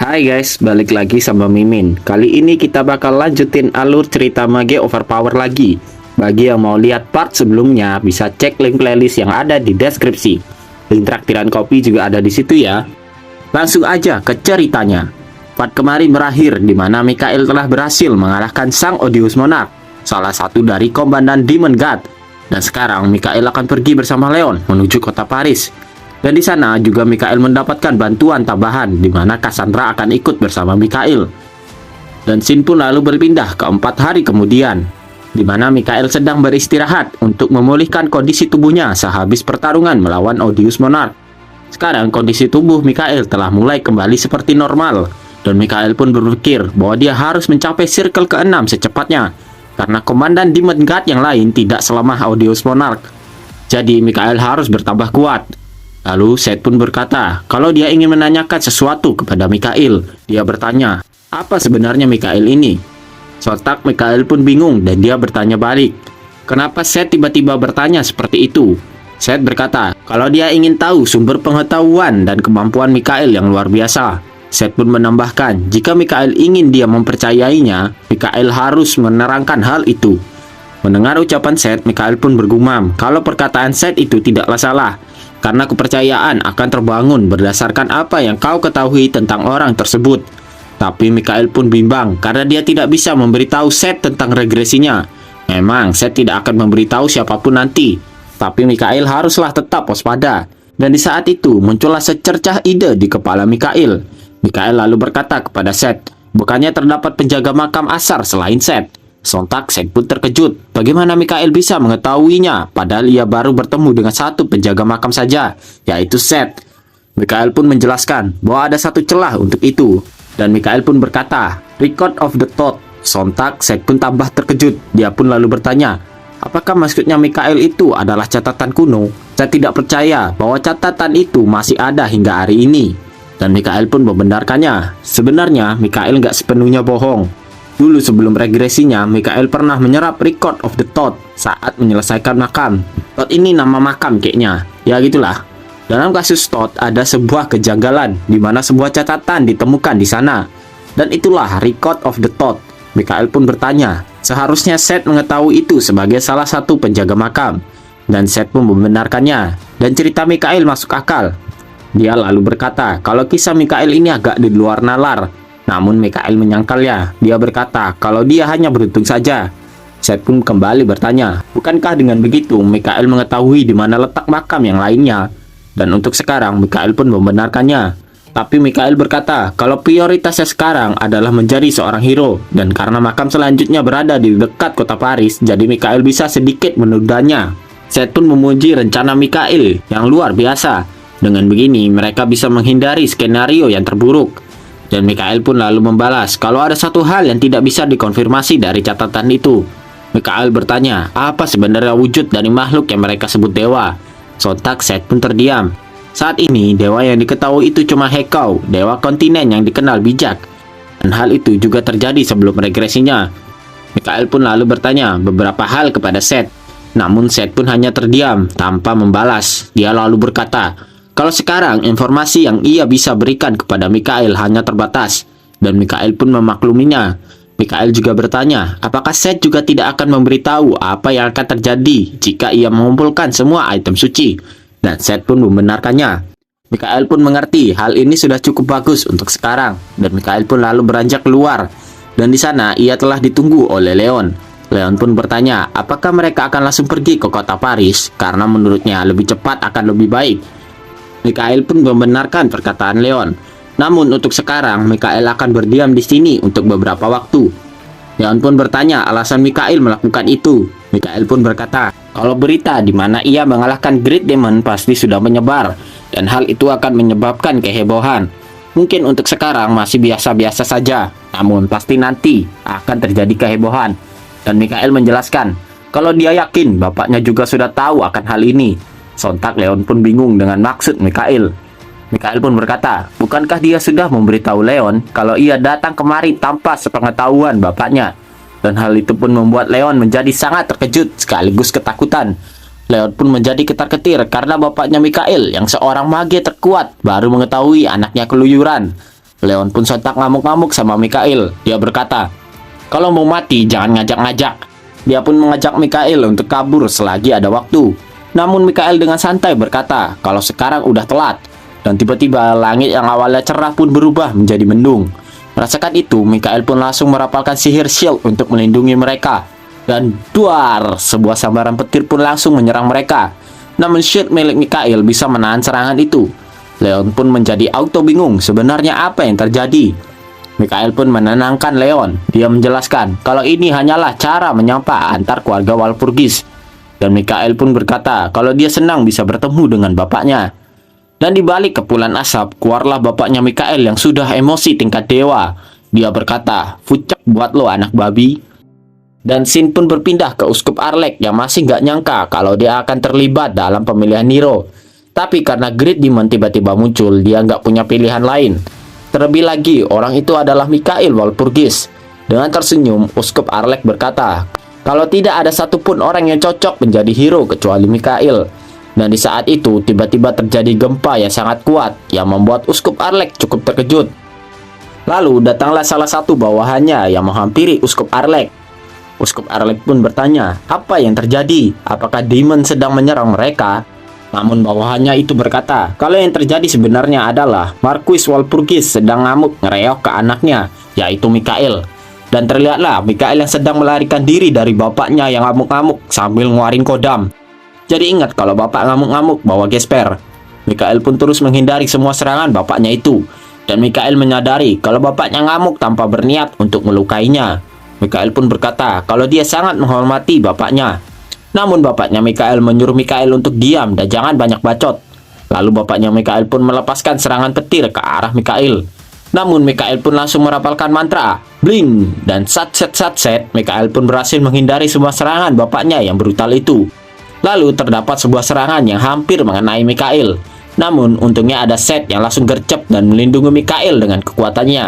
Hai guys, balik lagi sama Mimin. Kali ini kita bakal lanjutin alur cerita Mage Overpower lagi. Bagi yang mau lihat part sebelumnya, bisa cek link playlist yang ada di deskripsi. Link traktiran kopi juga ada di situ ya. Langsung aja ke ceritanya. Part kemarin berakhir di mana Mikael telah berhasil mengalahkan sang Odious Monarch, salah satu dari komandan Demon God. Dan sekarang Mikael akan pergi bersama Leon menuju kota Paris. Dan di sana juga Mikael mendapatkan bantuan tambahan di mana Cassandra akan ikut bersama Mikael. Dan scene pun lalu berpindah ke 4 hari kemudian, di mana Mikael sedang beristirahat untuk memulihkan kondisi tubuhnya sehabis pertarungan melawan Odious Monarch. Sekarang kondisi tubuh Mikael telah mulai kembali seperti normal, dan Mikael pun berpikir bahwa dia harus mencapai circle ke-6 secepatnya, karena komandan Demon God yang lain tidak selemah Odious Monarch. Jadi Mikael harus bertambah kuat. Lalu Seth pun berkata kalau dia ingin menanyakan sesuatu kepada Mikael. Dia bertanya, apa sebenarnya Mikael ini? Sontak Mikael pun bingung dan dia bertanya balik, kenapa Seth tiba-tiba bertanya seperti itu? Seth berkata kalau dia ingin tahu sumber pengetahuan dan kemampuan Mikael yang luar biasa. Seth pun menambahkan jika Mikael ingin dia mempercayainya, Mikael harus menerangkan hal itu. Mendengar ucapan Seth, Mikael pun bergumam kalau perkataan Seth itu tidaklah salah, karena kepercayaan akan terbangun berdasarkan apa yang kau ketahui tentang orang tersebut. Tapi Mikael pun bimbang karena dia tidak bisa memberitahu Seth tentang regresinya. Memang Seth tidak akan memberitahu siapapun nanti, tapi Mikael haruslah tetap waspada. Dan di saat itu muncullah secercah ide di kepala Mikael. Mikael lalu berkata kepada Seth, bukannya terdapat penjaga makam Asar selain Seth? Sontak Seth pun terkejut, bagaimana Mikael bisa mengetahuinya padahal ia baru bertemu dengan satu penjaga makam saja, yaitu Seth. Mikael pun menjelaskan bahwa ada satu celah untuk itu, dan Mikael pun berkata, Record of the Thought. Sontak Seth pun tambah terkejut, dia pun lalu bertanya, apakah maksudnya Mikael itu adalah catatan kuno? Saya tidak percaya bahwa catatan itu masih ada hingga hari ini. Dan Mikael pun membenarkannya, sebenarnya Mikael nggak sepenuhnya bohong. Dulu sebelum regresinya, Mikael pernah menyerap Record of the Thought saat menyelesaikan makam. Thought ini nama makam kayaknya. Ya gitulah. Dalam kasus Thought ada sebuah kejanggalan di mana sebuah catatan ditemukan di sana. Dan itulah Record of the Thought. Mikael pun bertanya, seharusnya Seth mengetahui itu sebagai salah satu penjaga makam. Dan Seth pun membenarkannya. Dan cerita Mikael masuk akal. Dia lalu berkata kalau kisah Mikael ini agak di luar nalar. Namun Mikael menyangkalnya. Dia berkata kalau dia hanya beruntung saja. Seth pun kembali bertanya, bukankah dengan begitu Mikael mengetahui di mana letak makam yang lainnya? Dan untuk sekarang Mikael pun membenarkannya. Tapi Mikael berkata kalau prioritasnya sekarang adalah menjadi seorang hero, dan karena makam selanjutnya berada di dekat kota Paris, jadi Mikael bisa sedikit menundanya. Seth pun memuji rencana Mikael yang luar biasa. Dengan begini mereka bisa menghindari skenario yang terburuk. Dan Mikael pun lalu membalas kalau ada satu hal yang tidak bisa dikonfirmasi dari catatan itu. Mikael bertanya, apa sebenarnya wujud dari makhluk yang mereka sebut dewa? Sontak Seth pun terdiam. Saat ini, dewa yang diketahui itu cuma Hekau, dewa kontinen yang dikenal bijak. Dan hal itu juga terjadi sebelum regresinya. Mikael pun lalu bertanya beberapa hal kepada Seth. Namun Seth pun hanya terdiam tanpa membalas. Dia lalu berkata, kalau sekarang informasi yang ia bisa berikan kepada Mikael hanya terbatas, dan Mikael pun memakluminya. Mikael juga bertanya, apakah Seth juga tidak akan memberitahu apa yang akan terjadi jika ia mengumpulkan semua item suci? Dan Seth pun membenarkannya. Mikael pun mengerti hal ini sudah cukup bagus untuk sekarang, dan Mikael pun lalu beranjak keluar. Dan di sana ia telah ditunggu oleh Leon. Leon pun bertanya, apakah mereka akan langsung pergi ke kota Paris karena menurutnya lebih cepat akan lebih baik. Mikael pun membenarkan perkataan Leon. Namun untuk sekarang Mikael akan berdiam di sini untuk beberapa waktu. Leon pun bertanya alasan Mikael melakukan itu. Mikael pun berkata, kalau berita di mana ia mengalahkan Great Demon pasti sudah menyebar, dan hal itu akan menyebabkan kehebohan. Mungkin untuk sekarang masih biasa-biasa saja, namun pasti nanti akan terjadi kehebohan. Dan Mikael menjelaskan, kalau dia yakin bapaknya juga sudah tahu akan hal ini. Sontak Leon pun bingung dengan maksud Mikael. Mikael pun berkata, bukankah dia sudah memberitahu Leon kalau ia datang kemari tanpa sepengetahuan bapaknya? Dan hal itu pun membuat Leon menjadi sangat terkejut sekaligus ketakutan. Leon pun menjadi ketar-ketir karena bapaknya Mikael yang seorang mage terkuat baru mengetahui anaknya keluyuran. Leon pun sontak ngamuk-ngamuk sama Mikhail. Dia berkata, "Kalau mau mati jangan ngajak-ngajak." Dia pun mengajak Mikhail untuk kabur selagi ada waktu. Namun Mikhail dengan santai berkata kalau sekarang udah telat. Dan tiba-tiba langit yang awalnya cerah pun berubah menjadi mendung. Merasakan itu, Mikhail pun langsung merapalkan sihir shield untuk melindungi mereka. Dan duar, sebuah sambaran petir pun langsung menyerang mereka. Namun shield milik Mikhail bisa menahan serangan itu. Leon pun menjadi auto bingung sebenarnya apa yang terjadi. Mikhail pun menenangkan Leon. Dia menjelaskan kalau ini hanyalah cara menyapa antar keluarga Walpurgis. Dan Mikhail pun berkata kalau dia senang bisa bertemu dengan bapaknya. Dan di balik kepulan asap, keluarlah bapaknya Mikhail yang sudah emosi tingkat dewa. Dia berkata, "Fucek buat lo anak babi." Dan scene pun berpindah ke Uskup Arlek yang masih nggak nyangka kalau dia akan terlibat dalam pemilihan Nero. Tapi karena Great Demon tiba-tiba muncul, dia nggak punya pilihan lain. Terlebih lagi, orang itu adalah Mikhail Walpurgis. Dengan tersenyum, Uskup Arlek berkata, kalau tidak ada satupun orang yang cocok menjadi hero kecuali Mikhail. Dan di saat itu, tiba-tiba terjadi gempa yang sangat kuat yang membuat Uskup Arlek cukup terkejut. Lalu datanglah salah satu bawahannya yang menghampiri Uskup Arlek. Uskup Arlek pun bertanya, apa yang terjadi? Apakah demon sedang menyerang mereka? Namun bawahannya itu berkata, kalau yang terjadi sebenarnya adalah Marquis Walpurgis sedang ngamuk ngereok ke anaknya, yaitu Mikhail. Dan terlihatlah Mikhail yang sedang melarikan diri dari bapaknya yang ngamuk-ngamuk sambil ngeluarin kodam. Jadi ingat kalau bapak ngamuk-ngamuk bawa gesper. Mikhail pun terus menghindari semua serangan bapaknya itu. Dan Mikhail menyadari kalau bapaknya ngamuk tanpa berniat untuk melukainya. Mikhail pun berkata kalau dia sangat menghormati bapaknya. Namun bapaknya Mikhail menyuruh Mikhail untuk diam dan jangan banyak bacot. Lalu bapaknya Mikhail pun melepaskan serangan petir ke arah Mikhail. Namun Mikhail pun langsung merapalkan mantra bling, dan sat-set Mikhail pun berhasil menghindari semua serangan bapaknya yang brutal itu. Lalu terdapat sebuah serangan yang hampir mengenai Mikhail. Namun untungnya ada Set yang langsung gercep dan melindungi Mikhail dengan kekuatannya.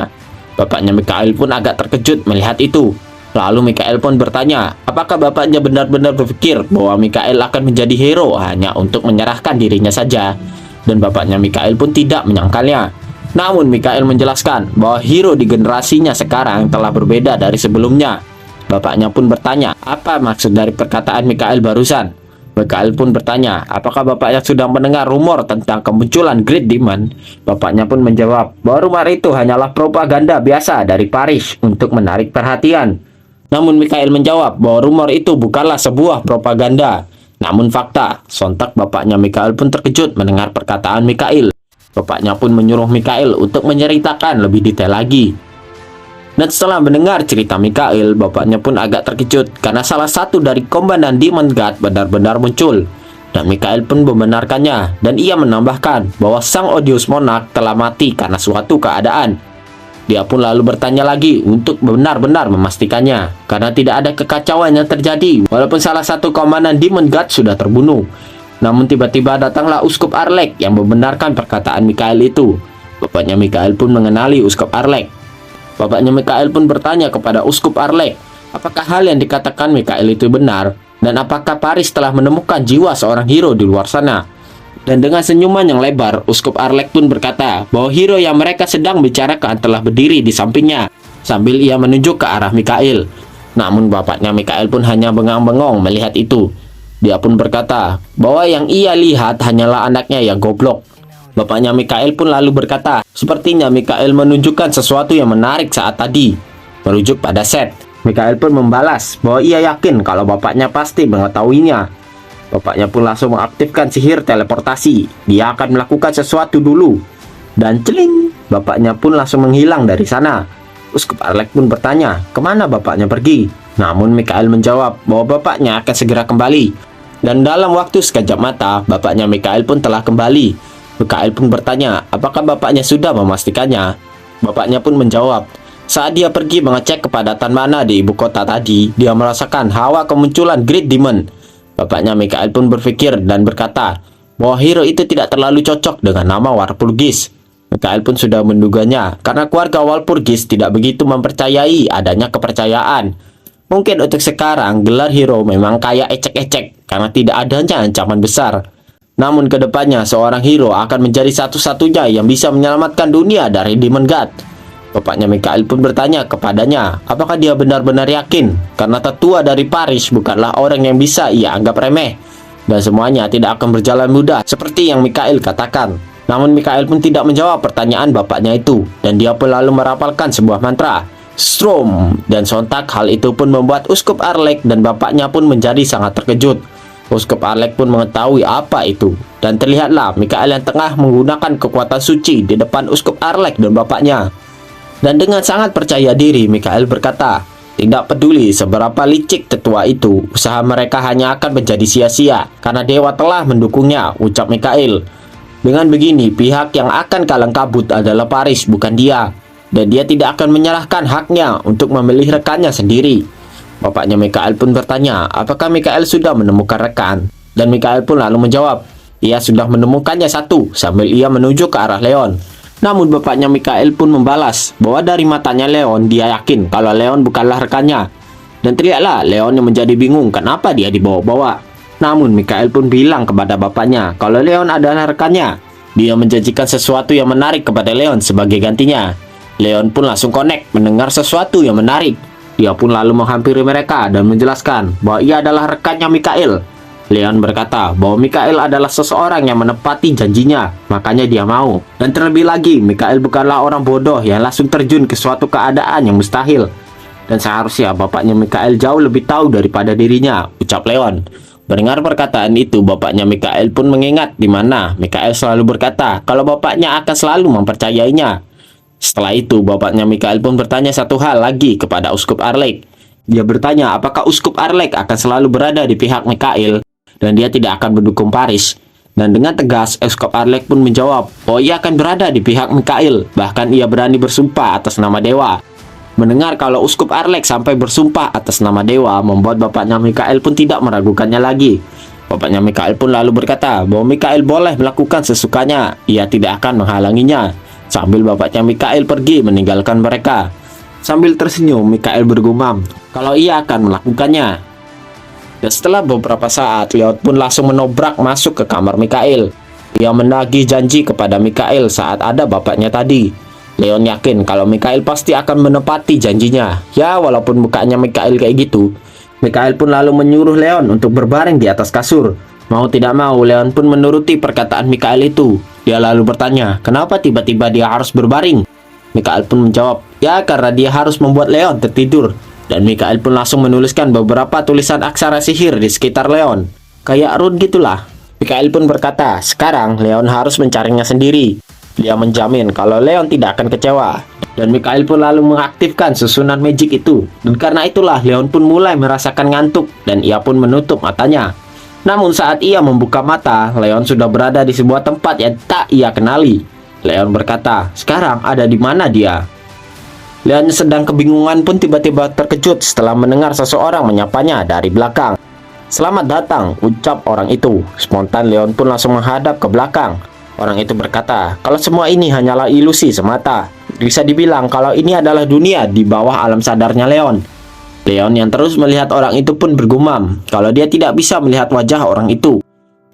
Bapaknya Mikhail pun agak terkejut melihat itu. Lalu Mikhail pun bertanya, apakah bapaknya benar-benar berpikir bahwa Mikhail akan menjadi hero hanya untuk menyerahkan dirinya saja? Dan bapaknya Mikhail pun tidak menyangkalnya. Namun Mikhail menjelaskan bahwa hero di generasinya sekarang telah berbeda dari sebelumnya. Bapaknya pun bertanya, apa maksud dari perkataan Mikhail barusan? Mikhail pun bertanya, apakah bapaknya sudah mendengar rumor tentang kemunculan Great Demon? Bapaknya pun menjawab bahwa rumor itu hanyalah propaganda biasa dari Paris untuk menarik perhatian. Namun Mikhail menjawab bahwa rumor itu bukanlah sebuah propaganda, namun fakta. Sontak bapaknya Mikhail pun terkejut mendengar perkataan Mikhail. Bapaknya pun menyuruh Mikhail untuk menceritakan lebih detail lagi. Dan setelah mendengar cerita Mikhail, bapaknya pun agak terkejut karena salah satu dari komandan Demon God benar-benar muncul. Dan Mikhail pun membenarkannya, dan ia menambahkan bahwa sang Odious Monarch telah mati karena suatu keadaan. Dia pun lalu bertanya lagi untuk benar-benar memastikannya, karena tidak ada kekacauan yang terjadi walaupun salah satu komandan Demon God sudah terbunuh. Namun tiba-tiba datanglah Uskup Arlek yang membenarkan perkataan Mikhail itu. Bapaknya Mikhail pun mengenali Uskup Arlek. Bapaknya Mikhail pun bertanya kepada Uskup Arlek, apakah hal yang dikatakan Mikhail itu benar? Dan apakah Paris telah menemukan jiwa seorang hero di luar sana? Dan dengan senyuman yang lebar, Uskup Arlek pun berkata bahwa hero yang mereka sedang bicarakan telah berdiri di sampingnya, sambil ia menunjuk ke arah Mikhail. Namun bapaknya Mikhail pun hanya bengong-bengong melihat itu. Dia pun berkata bahwa yang ia lihat hanyalah anaknya yang goblok. Bapaknya Mikhail pun lalu berkata, sepertinya Mikhail menunjukkan sesuatu yang menarik saat tadi, merujuk pada Set. Mikhail pun membalas bahwa ia yakin kalau bapaknya pasti mengetahuinya. Bapaknya pun langsung mengaktifkan sihir teleportasi. Dia akan melakukan sesuatu dulu. Dan celing, bapaknya pun langsung menghilang dari sana. Uskup Arlek pun bertanya, kemana bapaknya pergi? Namun Mikhail menjawab bahwa bapaknya akan segera kembali. Dan dalam waktu sekejap mata, bapaknya Mikhail pun telah kembali. Mikhail pun bertanya, apakah bapaknya sudah memastikannya? Bapaknya pun menjawab, saat dia pergi mengecek kepadatan mana di ibu kota tadi, dia merasakan hawa kemunculan Great Demon. Bapaknya Mikhail pun berpikir dan berkata bahwa hero itu tidak terlalu cocok dengan nama Walpurgis. Mikhail pun sudah menduganya, karena keluarga Walpurgis tidak begitu mempercayai adanya kepercayaan. Mungkin untuk sekarang, gelar hero memang kayak ecek-ecek, karena tidak adanya ancaman besar. Namun kedepannya seorang hero akan menjadi satu-satunya yang bisa menyelamatkan dunia dari Demon God. Bapaknya Mikhail pun bertanya kepadanya, apakah dia benar-benar yakin? Karena tetua dari Paris bukanlah orang yang bisa ia anggap remeh. Dan semuanya tidak akan berjalan mudah seperti yang Mikhail katakan. Namun Mikhail pun tidak menjawab pertanyaan bapaknya itu. Dan dia pun lalu merapalkan sebuah mantra, Strom. Dan sontak hal itu pun membuat Uskup Arlek dan bapaknya pun menjadi sangat terkejut. Uskup Arlek pun mengetahui apa itu. Dan terlihatlah Mikhail yang tengah menggunakan kekuatan suci di depan Uskup Arlek dan bapaknya. Dan dengan sangat percaya diri Mikhail berkata, tidak peduli seberapa licik tetua itu, usaha mereka hanya akan menjadi sia-sia karena dewa telah mendukungnya, ucap Mikhail. Dengan begini, pihak yang akan kalang kabut adalah Paris, bukan dia. Dan dia tidak akan menyerahkan haknya untuk memilih rekannya sendiri. Bapaknya Mikhail pun bertanya, apakah Mikhail sudah menemukan rekan? Dan Mikhail pun lalu menjawab, ia sudah menemukannya satu, sambil ia menuju ke arah Leon. Namun bapaknya Mikhail pun membalas bahwa dari matanya Leon, dia yakin kalau Leon bukanlah rekannya. Dan terlihatlah Leon yang menjadi bingung kenapa dia dibawa-bawa. Namun Mikhail pun bilang kepada bapaknya kalau Leon adalah rekannya. Dia menjanjikan sesuatu yang menarik kepada Leon sebagai gantinya. Leon pun langsung connect mendengar sesuatu yang menarik. Dia pun lalu menghampiri mereka dan menjelaskan bahwa ia adalah rekannya Mikhail. Leon berkata bahwa Mikhail adalah seseorang yang menepati janjinya, makanya dia mau. Dan terlebih lagi, Mikhail bukanlah orang bodoh yang langsung terjun ke suatu keadaan yang mustahil. Dan seharusnya bapaknya Mikhail jauh lebih tahu daripada dirinya, ucap Leon. Mendengar perkataan itu, bapaknya Mikhail pun mengingat di mana Mikhail selalu berkata kalau bapaknya akan selalu mempercayainya. Setelah itu, bapaknya Mikhail pun bertanya satu hal lagi kepada Uskup Arlek. Dia bertanya apakah Uskup Arlek akan selalu berada di pihak Mikhail dan dia tidak akan mendukung Paris. Dan dengan tegas, Uskup Arlek pun menjawab bahwa ia akan berada di pihak Mikhail, bahkan ia berani bersumpah atas nama dewa. Mendengar kalau Uskup Arlek sampai bersumpah atas nama dewa, membuat bapaknya Mikhail pun tidak meragukannya lagi. Bapaknya Mikhail pun lalu berkata bahwa Mikhail boleh melakukan sesukanya, ia tidak akan menghalanginya. Sambil bapaknya Mikhail pergi meninggalkan mereka. Sambil tersenyum, Mikhail bergumam kalau ia akan melakukannya. Dan setelah beberapa saat, Leon pun langsung menobrak masuk ke kamar Mikhail. Dia menagih janji kepada Mikhail saat ada bapaknya tadi. Leon yakin kalau Mikhail pasti akan menepati janjinya. Ya, walaupun mukanya Mikhail kayak gitu, Mikhail pun lalu menyuruh Leon untuk berbaring di atas kasur. Mau tidak mau, Leon pun menuruti perkataan Mikhail itu. Dia lalu bertanya, kenapa tiba-tiba dia harus berbaring? Mikhail pun menjawab, ya karena dia harus membuat Leon tertidur. Dan Mikhail pun langsung menuliskan beberapa tulisan aksara sihir di sekitar Leon. Kayak rune gitulah. Mikhail pun berkata, sekarang Leon harus mencarinya sendiri. Dia menjamin kalau Leon tidak akan kecewa. Dan Mikhail pun lalu mengaktifkan susunan magic itu. Dan karena itulah Leon pun mulai merasakan ngantuk dan ia pun menutup matanya. Namun saat ia membuka mata, Leon sudah berada di sebuah tempat yang tak ia kenali. Leon berkata, sekarang ada di mana dia? Leon sedang kebingungan pun tiba-tiba terkejut setelah mendengar seseorang menyapanya dari belakang. Selamat datang, ucap orang itu. Spontan Leon pun langsung menghadap ke belakang. Orang itu berkata, kalau semua ini hanyalah ilusi semata. Bisa dibilang kalau ini adalah dunia di bawah alam sadarnya Leon. Leon yang terus melihat orang itu pun bergumam kalau dia tidak bisa melihat wajah orang itu.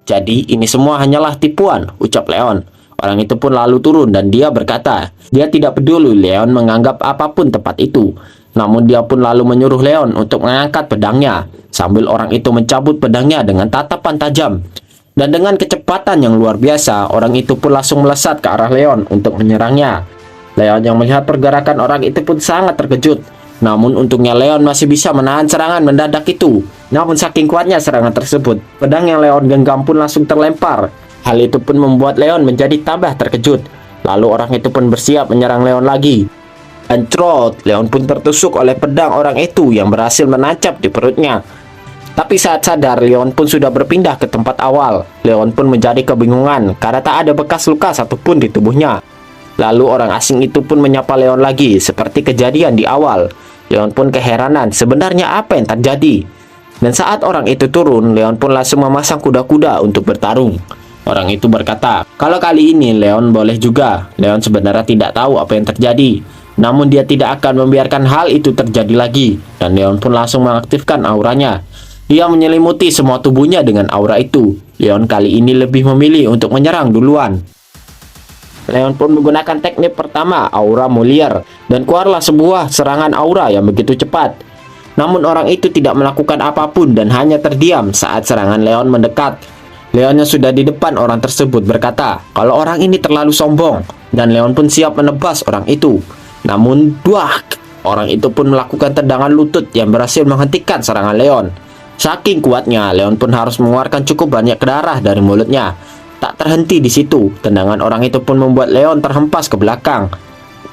Jadi ini semua hanyalah tipuan, ucap Leon. Orang itu pun lalu turun dan dia berkata, dia tidak peduli Leon menganggap apapun tempat itu. Namun dia pun lalu menyuruh Leon untuk mengangkat pedangnya, sambil orang itu mencabut pedangnya dengan tatapan tajam. Dan dengan kecepatan yang luar biasa, orang itu pun langsung melesat ke arah Leon untuk menyerangnya. Leon yang melihat pergerakan orang itu pun sangat terkejut. Namun untungnya Leon masih bisa menahan serangan mendadak itu. Namun saking kuatnya serangan tersebut, pedang yang Leon genggam pun langsung terlempar. Hal itu pun membuat Leon menjadi tambah terkejut. Lalu orang itu pun bersiap menyerang Leon lagi. Antrot, Leon pun tertusuk oleh pedang orang itu yang berhasil menancap di perutnya. Tapi saat sadar, Leon pun sudah berpindah ke tempat awal. Leon pun menjadi kebingungan karena tak ada bekas luka satupun di tubuhnya. Lalu orang asing itu pun menyapa Leon lagi seperti kejadian di awal. Leon pun keheranan sebenarnya apa yang terjadi. Dan saat orang itu turun, Leon pun langsung memasang kuda-kuda untuk bertarung. Orang itu berkata, kalau kali ini Leon boleh juga. Leon sebenarnya tidak tahu apa yang terjadi. Namun dia tidak akan membiarkan hal itu terjadi lagi. Dan Leon pun langsung mengaktifkan auranya. Dia menyelimuti semua tubuhnya dengan aura itu. Leon kali ini lebih memilih untuk menyerang duluan. Leon pun menggunakan teknik pertama, Aura Molière, dan keluarlah sebuah serangan aura yang begitu cepat. Namun orang itu tidak melakukan apapun dan hanya terdiam saat serangan Leon mendekat. Leon yang sudah di depan orang tersebut berkata kalau orang ini terlalu sombong, dan Leon pun siap menebas orang itu. Namun, orang itu pun melakukan tendangan lutut yang berhasil menghentikan serangan Leon. Saking kuatnya, Leon pun harus mengeluarkan cukup banyak darah dari mulutnya. Tak terhenti di situ, tendangan orang itu pun membuat Leon terhempas ke belakang.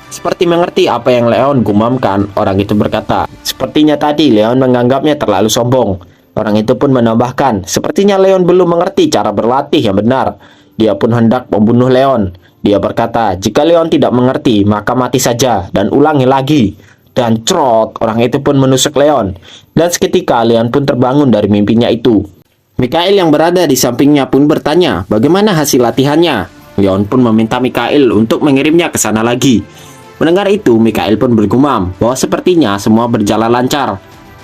Seperti mengerti apa yang Leon gumamkan, orang itu berkata, sepertinya tadi Leon menganggapnya terlalu sombong. Orang itu pun menambahkan, sepertinya Leon belum mengerti cara berlatih yang benar. Dia pun hendak membunuh Leon. Dia berkata, jika Leon tidak mengerti, maka mati saja dan ulangi lagi. Dan trot, orang itu pun menusuk Leon. Dan seketika Leon pun terbangun dari mimpinya itu. Mikhail yang berada di sampingnya pun bertanya, bagaimana hasil latihannya? Leon pun meminta Mikhail untuk mengirimnya ke sana lagi. Mendengar itu, Mikhail pun bergumam bahwa sepertinya semua berjalan lancar.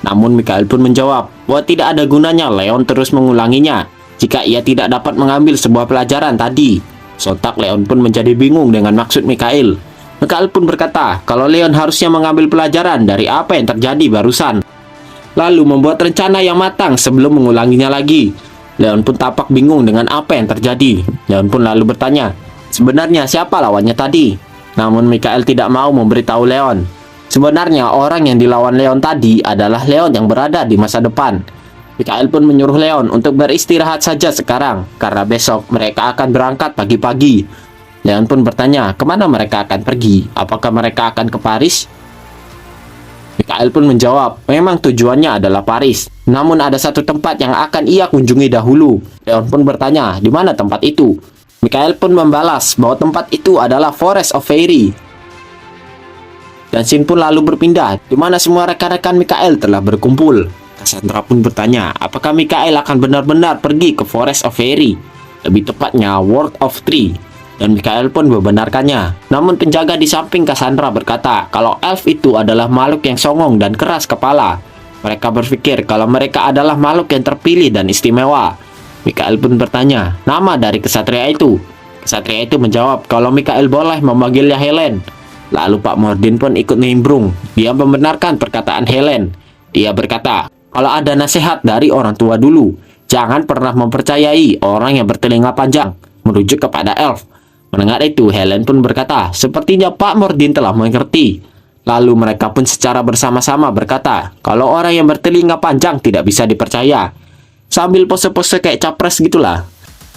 Namun Mikhail pun menjawab bahwa tidak ada gunanya Leon terus mengulanginya jika ia tidak dapat mengambil sebuah pelajaran tadi. Sontak Leon pun menjadi bingung dengan maksud Mikhail. Mikhail pun berkata kalau Leon harusnya mengambil pelajaran dari apa yang terjadi barusan, lalu membuat rencana yang matang sebelum mengulanginya lagi. Leon pun tampak bingung dengan apa yang terjadi. Leon pun lalu bertanya, sebenarnya siapa lawannya tadi? Namun Mikhail tidak mau memberitahu Leon. Sebenarnya orang yang dilawan Leon tadi adalah Leon yang berada di masa depan. Mikhail pun menyuruh Leon untuk beristirahat saja sekarang, karena besok mereka akan berangkat pagi-pagi. Leon pun bertanya, kemana mereka akan pergi? Apakah mereka akan ke Paris? Mikhail pun menjawab, memang tujuannya adalah Paris. Namun ada satu tempat yang akan ia kunjungi dahulu. Leon pun bertanya, di mana tempat itu? Mikhail pun membalas bahwa tempat itu adalah Forest of Fairy. Dan scene pun lalu berpindah, di mana semua rekan-rekan Mikhail telah berkumpul. Cassandra pun bertanya, apakah Mikhail akan benar-benar pergi ke Forest of Fairy? Lebih tepatnya, World of Tree. Dan Mikhail pun membenarkannya. Namun penjaga di samping Cassandra berkata kalau elf itu adalah makhluk yang songong dan keras kepala. Mereka berpikir kalau mereka adalah makhluk yang terpilih dan istimewa. Mikhail pun bertanya, nama dari kesatria itu? Kesatria itu menjawab kalau Mikhail boleh memanggilnya Helen. Lalu Pak Mordin pun ikut nimbrung. Dia membenarkan perkataan Helen. Dia berkata, kalau ada nasihat dari orang tua dulu, jangan pernah mempercayai orang yang bertelinga panjang, merujuk kepada elf. Mendengar itu, Helen pun berkata, sepertinya Pak Mordin telah mengerti. Lalu mereka pun secara bersama-sama berkata, kalau orang yang bertelinga panjang tidak bisa dipercaya. Sambil pose-pose kayak capres gitulah.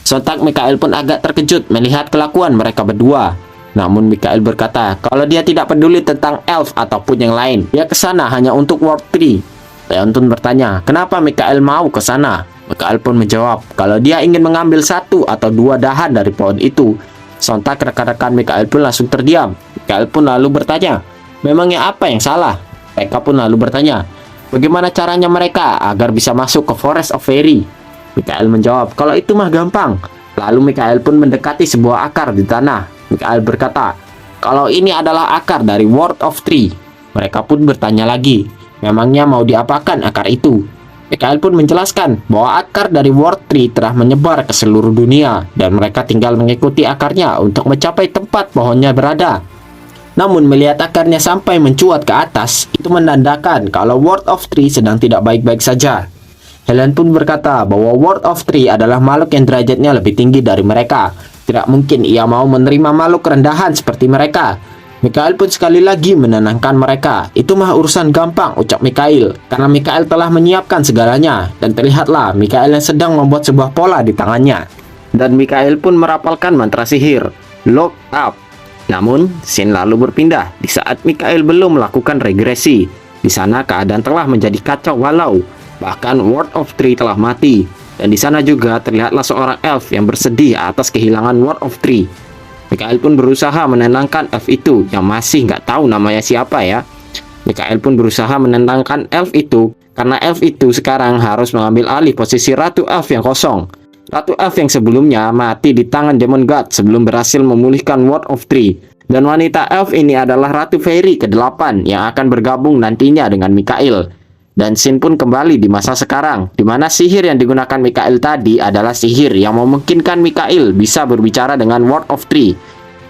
Sontak Mikhail pun agak terkejut melihat kelakuan mereka berdua. Namun Mikhail berkata, kalau dia tidak peduli tentang elf ataupun yang lain, dia ke sana hanya untuk World Tree. Leon pun bertanya, kenapa Mikhail mau ke sana? Mikhail pun menjawab, kalau dia ingin mengambil 1 atau 2 dahan dari pohon itu. Sontak rekan-rekan Mikhail pun langsung terdiam. Mikhail pun lalu bertanya, memangnya apa yang salah? Mereka pun lalu bertanya, bagaimana caranya mereka agar bisa masuk ke Forest of Fairy? Mikhail menjawab, kalau itu mah gampang. Lalu Mikhail pun mendekati sebuah akar di tanah. Mikhail berkata, kalau ini adalah akar dari World of Tree. Mereka pun bertanya lagi, memangnya mau diapakan akar itu? Mikhail pun menjelaskan bahwa akar dari World Tree telah menyebar ke seluruh dunia dan mereka tinggal mengikuti akarnya untuk mencapai tempat pohonnya berada. Namun melihat akarnya sampai mencuat ke atas, itu menandakan kalau World of Tree sedang tidak baik-baik saja. Helen pun berkata bahwa World of Tree adalah makhluk yang derajatnya lebih tinggi dari mereka. Tidak mungkin ia mau menerima makhluk rendahan seperti mereka. Mikhail pun sekali lagi menenangkan mereka. Itu mah urusan gampang, ucap Mikhail. Karena Mikhail telah menyiapkan segalanya. Dan terlihatlah Mikhail yang sedang membuat sebuah pola di tangannya. Dan Mikhail pun merapalkan mantra sihir, Lock Up. Namun, scene lalu berpindah di saat Mikhail belum melakukan regresi. Di sana keadaan telah menjadi kacau walau. Bahkan World of Tree telah mati. Dan di sana juga terlihatlah seorang elf yang bersedih atas kehilangan World of Tree. Mikhail pun berusaha menenangkan elf itu yang masih nggak tahu namanya siapa ya. Mikhail pun berusaha menenangkan elf itu karena elf itu sekarang harus mengambil alih posisi Ratu Elf yang kosong. Ratu Elf yang sebelumnya mati di tangan Demon God sebelum berhasil memulihkan World of Tree. Dan wanita elf ini adalah Ratu Fairy ke-8 yang akan bergabung nantinya dengan Mikhail. Dan scene pun kembali di masa sekarang, di mana sihir yang digunakan Mikhail tadi adalah sihir yang memungkinkan Mikhail bisa berbicara dengan World of Tree.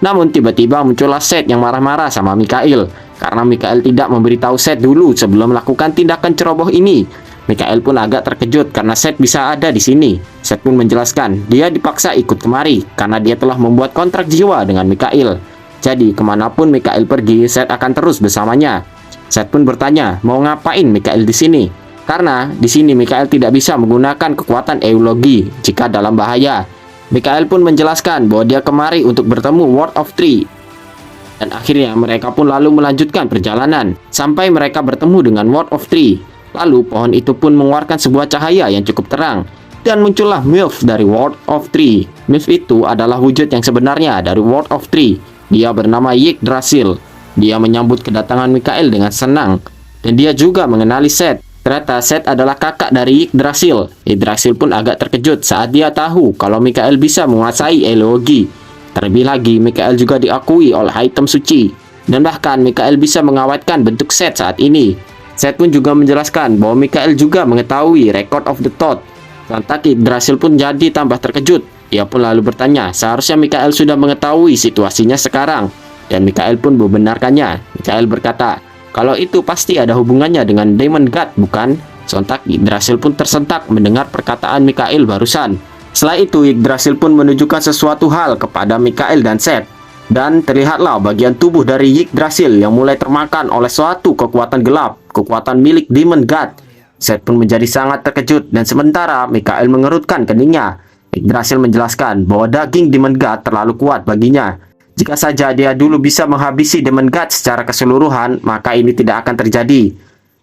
Namun tiba-tiba muncullah Seth yang marah-marah sama Mikhail, karena Mikhail tidak memberitahu Seth dulu sebelum melakukan tindakan ceroboh ini. Mikhail pun agak terkejut karena Seth bisa ada di sini. Seth pun menjelaskan dia dipaksa ikut kemari karena dia telah membuat kontrak jiwa dengan Mikhail. Jadi kemanapun Mikhail pergi, Seth akan terus bersamanya. Seth pun bertanya, mau ngapain Mikhail di sini? Karena di sini Mikhail tidak bisa menggunakan kekuatan eulogi jika dalam bahaya. Mikhail pun menjelaskan bahwa dia kemari untuk bertemu World of Tree. Dan akhirnya mereka pun lalu melanjutkan perjalanan sampai mereka bertemu dengan World of Tree. Lalu pohon itu pun mengeluarkan sebuah cahaya yang cukup terang. Dan muncullah MILF dari World of Tree. MILF itu adalah wujud yang sebenarnya dari World of Tree. Dia bernama Yggdrasil. Dia menyambut kedatangan Mikhail dengan senang. Dan dia juga mengenali Seth. Ternyata Seth adalah kakak dari Yggdrasil. Yggdrasil pun agak terkejut saat dia tahu kalau Mikhail bisa menguasai eulogi. Terlebih lagi, Mikhail juga diakui oleh item suci. Dan bahkan Mikhail bisa mengawetkan bentuk Seth saat ini. Seth pun juga menjelaskan bahwa Mikhail juga mengetahui Record of the Thought. Lantas Yggdrasil pun jadi tambah terkejut. Dia pun lalu bertanya, seharusnya Mikhail sudah mengetahui situasinya sekarang. Dan Mikhail pun membenarkannya. Mikhail berkata, kalau itu pasti ada hubungannya dengan Demon God, bukan? Sontak Yggdrasil pun tersentak mendengar perkataan Mikhail barusan. Setelah itu Yggdrasil pun menunjukkan sesuatu hal kepada Mikhail dan Seth. Dan terlihatlah bagian tubuh dari Yggdrasil yang mulai termakan oleh suatu kekuatan gelap, kekuatan milik Demon God. Seth pun menjadi sangat terkejut dan sementara Mikhail mengerutkan keningnya. Yggdrasil menjelaskan bahwa daging Demon God terlalu kuat baginya. Jika saja dia dulu bisa menghabisi Demon God secara keseluruhan, maka ini tidak akan terjadi.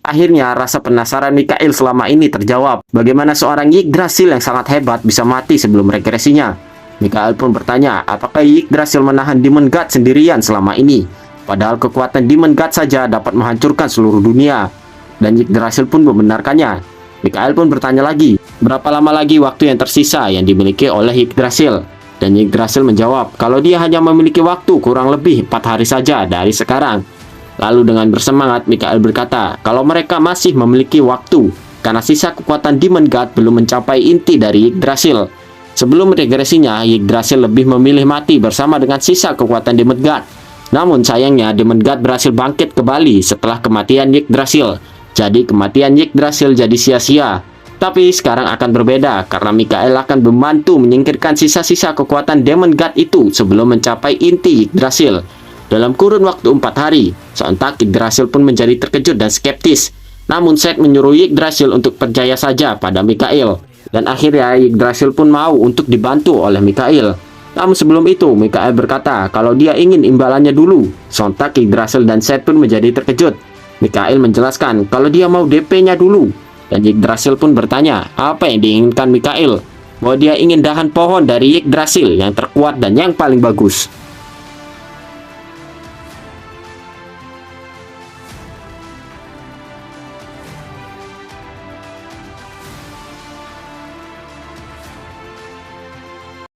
Akhirnya rasa penasaran Mikhail selama ini terjawab. Bagaimana seorang Yggdrasil yang sangat hebat bisa mati sebelum regresinya? Mikhail pun bertanya, apakah Yggdrasil menahan Demon God sendirian selama ini? Padahal kekuatan Demon God saja dapat menghancurkan seluruh dunia. Dan Yggdrasil pun membenarkannya. Mikhail pun bertanya lagi, berapa lama lagi waktu yang tersisa yang dimiliki oleh Yggdrasil? Dan Yggdrasil menjawab, kalau dia hanya memiliki waktu kurang lebih 4 hari saja dari sekarang. Lalu dengan bersemangat, Mikhail berkata, kalau mereka masih memiliki waktu, karena sisa kekuatan Demon God belum mencapai inti dari Yggdrasil. Sebelum regresinya, Yggdrasil lebih memilih mati bersama dengan sisa kekuatan Demon God. Namun sayangnya, Demon God berhasil bangkit kembali setelah kematian Yggdrasil. Jadi kematian Yggdrasil jadi sia-sia. Tapi sekarang akan berbeda karena Mikhail akan membantu menyingkirkan sisa-sisa kekuatan Demon God itu sebelum mencapai inti Yggdrasil. Dalam kurun waktu 4 hari, sontak Yggdrasil pun menjadi terkejut dan skeptis. Namun Seth menyuruh Yggdrasil untuk percaya saja pada Mikhail. Dan akhirnya Yggdrasil pun mau untuk dibantu oleh Mikhail. Namun sebelum itu, Mikhail berkata kalau dia ingin imbalannya dulu. Sontak Yggdrasil dan Seth pun menjadi terkejut. Mikhail menjelaskan kalau dia mau DP-nya dulu. Dan Yggdrasil pun bertanya, apa yang diinginkan Mikhail? Bahwa dia ingin dahan pohon dari Yggdrasil yang terkuat dan yang paling bagus.